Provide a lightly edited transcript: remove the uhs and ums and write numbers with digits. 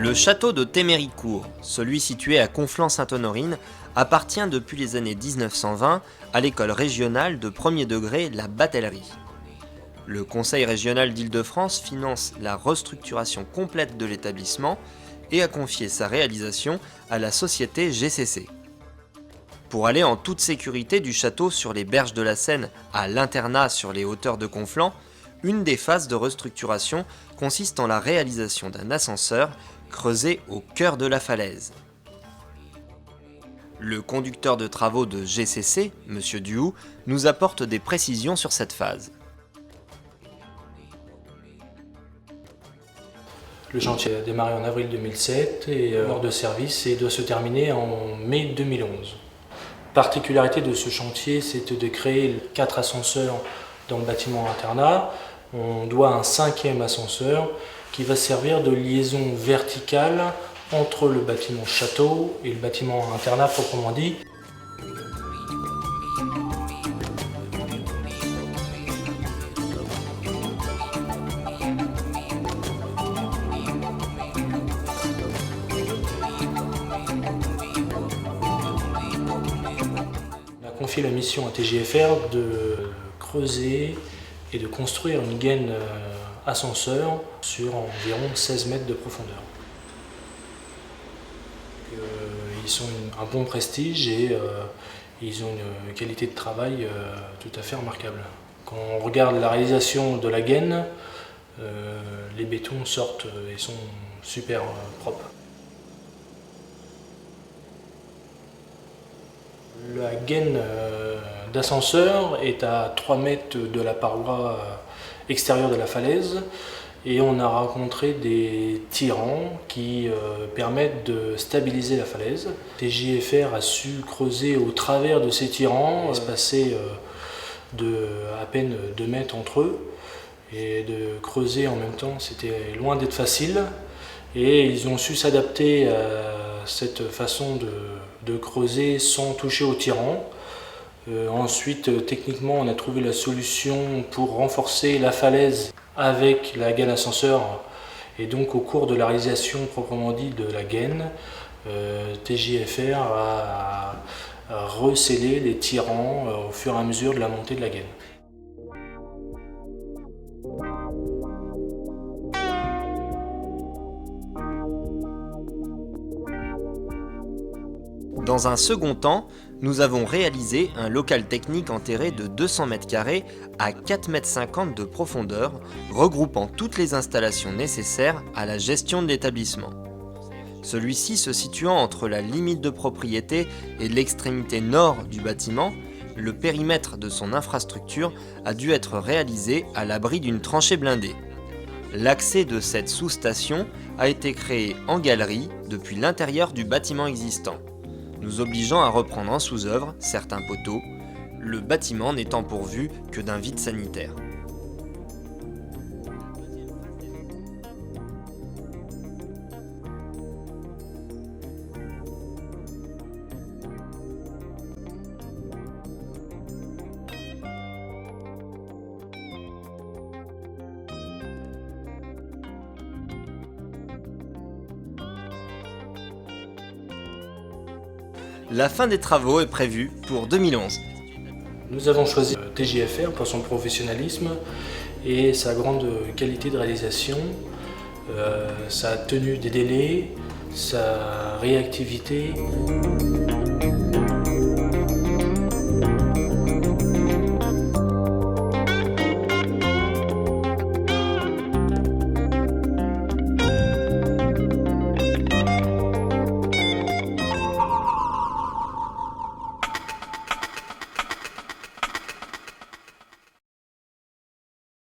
Le château de Théméricourt, celui situé à Conflans-Sainte-Honorine, appartient depuis les années 1920 à l'école régionale de premier degré La Batellerie. Le Conseil régional d'Île-de-France finance la restructuration complète de l'établissement et a confié sa réalisation à la société GCC. Pour aller en toute sécurité du château sur les berges de la Seine à l'internat sur les hauteurs de Conflans, une des phases de restructuration consiste en la réalisation d'un ascenseur creusé au cœur de la falaise. Le conducteur de travaux de GCC, M. Duhoux, nous apporte des précisions sur cette phase. Le chantier a démarré en avril 2007 et l'heure de service doit se terminer en mai 2011. La particularité de ce chantier, c'était de créer 4 ascenseurs dans le bâtiment internat. On doit un 5e ascenseur qui va servir de liaison verticale entre le bâtiment château et le bâtiment internat proprement dit. On a confié la mission à TJFR de creuser et de construire une gaine ascenseur sur environ 16 mètres de profondeur. Ils ont un bon prestige et ils ont une qualité de travail tout à fait remarquable. Quand on regarde la réalisation de la gaine, les bétons sortent et sont super propres. La gaine d'ascenseur est à 3 mètres de la paroi extérieure de la falaise et on a rencontré des tirants qui permettent de stabiliser la falaise. TJFR a su creuser au travers de ces tirants, espacer de à peine 2 mètres entre eux, et de creuser en même temps, c'était loin d'être facile. Et ils ont su s'adapter à cette façon de creuser sans toucher au tirant. Ensuite, techniquement, on a trouvé la solution pour renforcer la falaise avec la gaine ascenseur. Et donc, au cours de la réalisation proprement dit de la gaine, TJFR a recellé les tirants au fur et à mesure de la montée de la gaine. Dans un second temps, nous avons réalisé un local technique enterré de 200 m² à 4,50 m de profondeur, regroupant toutes les installations nécessaires à la gestion de l'établissement. Celui-ci se situant entre la limite de propriété et l'extrémité nord du bâtiment, le périmètre de son infrastructure a dû être réalisé à l'abri d'une tranchée blindée. L'accès de cette sous-station a été créé en galerie depuis l'intérieur du bâtiment existant, nous obligeant à reprendre en sous-œuvre certains poteaux, le bâtiment n'étant pourvu que d'un vide sanitaire. La fin des travaux est prévue pour 2011. Nous avons choisi TJFR pour son professionnalisme et sa grande qualité de réalisation, sa tenue des délais, sa réactivité.